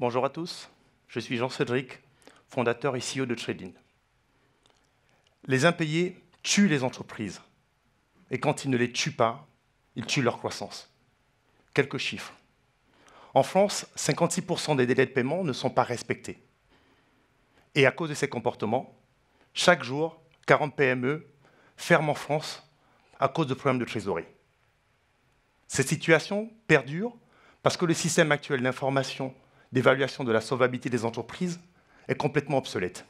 Bonjour à tous, je suis Jean-Cédric, fondateur et CEO de Tradin. Les impayés tuent les entreprises et quand ils ne les tuent pas, ils tuent leur croissance. Quelques chiffres. En France, 56% des délais de paiement ne sont pas respectés. Et à cause de ces comportements, chaque jour, 40 PME ferment en France à cause de problèmes de trésorerie. Cette situation perdure parce que le système actuel d'information, d'évaluation de la solvabilité des entreprises est complètement obsolète.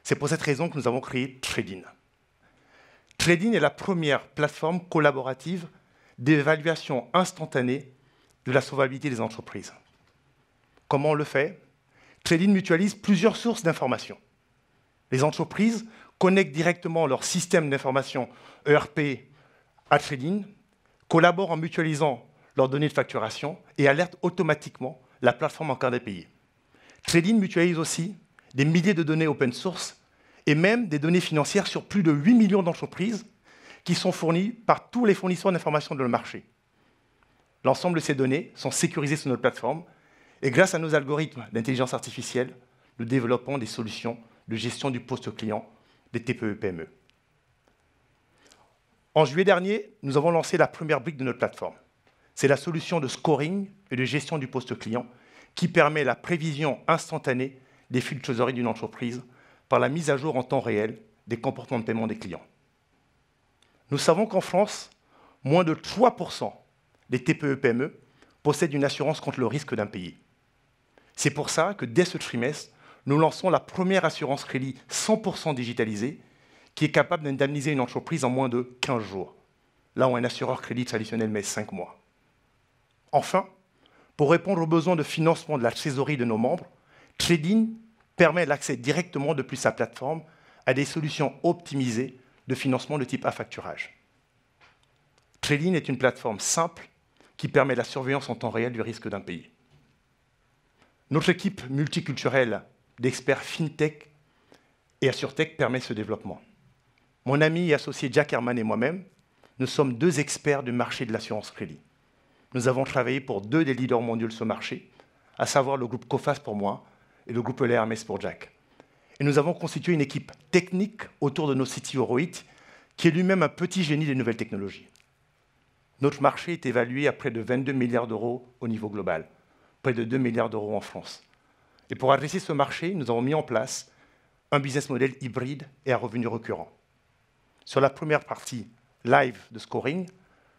C'est pour cette raison que nous avons créé Tradin. Tradin est la première plateforme collaborative d'évaluation instantanée de la solvabilité des entreprises. Comment on le fait? Tradin mutualise plusieurs sources d'informations. Les entreprises connectent directement leur système d'information ERP à Tradin, collaborent en mutualisant leurs données de facturation et alertent automatiquement la plateforme en cas d'impayé. Tradin mutualise aussi des milliers de données open source et même des données financières sur plus de 8 millions d'entreprises qui sont fournies par tous les fournisseurs d'informations de le marché. L'ensemble de ces données sont sécurisées sur notre plateforme et grâce à nos algorithmes d'intelligence artificielle, nous développons des solutions de gestion du poste client des TPE-PME. En juillet dernier, nous avons lancé la première brique de notre plateforme. C'est la solution de scoring et de gestion du poste client qui permet la prévision instantanée des flux de trésorerie d'une entreprise par la mise à jour en temps réel des comportements de paiement des clients. Nous savons qu'en France, moins de 3% des TPE-PME possèdent une assurance contre le risque d'impayé. C'est pour ça que dès ce trimestre, nous lançons la première assurance crédit 100% digitalisée qui est capable d'indemniser une entreprise en moins de 15 jours, là où un assureur crédit traditionnel met 5 mois. Enfin, pour répondre aux besoins de financement de la trésorerie de nos membres, Tradin permet l'accès directement depuis sa plateforme à des solutions optimisées de financement de type affacturage. Tradin est une plateforme simple qui permet la surveillance en temps réel du risque d'impayé. Notre équipe multiculturelle d'experts FinTech et AssureTech permet ce développement. Mon ami et associé Jack Herman et moi-même, nous sommes deux experts du marché de l'assurance crédit. Nous avons travaillé pour deux des leaders mondiaux de ce marché, à savoir le groupe Coface pour moi et le groupe Hermès pour Jack. Et nous avons constitué une équipe technique autour de nos CTO Rohit, qui est lui-même un petit génie des nouvelles technologies. Notre marché est évalué à près de 22 milliards d'euros au niveau global, près de 2 milliards d'euros en France. Et pour adresser ce marché, nous avons mis en place un business model hybride et à revenus récurrents. Sur la première partie live de scoring,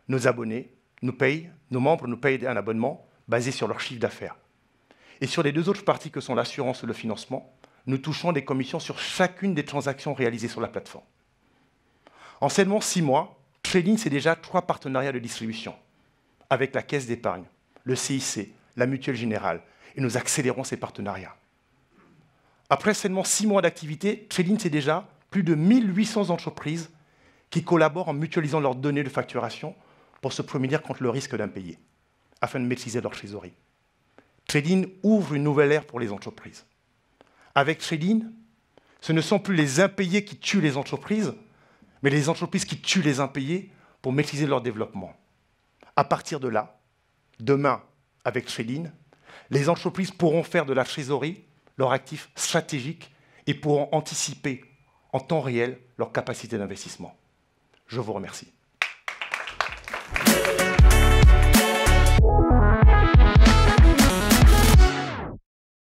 nos abonnés nous payent, nos membres nous payent un abonnement basé sur leur chiffre d'affaires. Et sur les deux autres parties que sont l'assurance et le financement, nous touchons des commissions sur chacune des transactions réalisées sur la plateforme. En seulement 6 mois, Tradin, c'est déjà 3 partenariats de distribution avec la Caisse d'épargne, le CIC, la Mutuelle Générale, et nous accélérons ces partenariats. Après seulement 6 mois d'activité, Tradin, c'est déjà plus de 1800 entreprises qui collaborent en mutualisant leurs données de facturation pour se prémunir contre le risque d'impayé, afin de maîtriser leur trésorerie. Tradin ouvre une nouvelle ère pour les entreprises. Avec Tradin, ce ne sont plus les impayés qui tuent les entreprises, mais les entreprises qui tuent les impayés pour maîtriser leur développement. À partir de là, demain, avec Tradin, les entreprises pourront faire de la trésorerie leur actif stratégique et pourront anticiper en temps réel leur capacité d'investissement. Je vous remercie.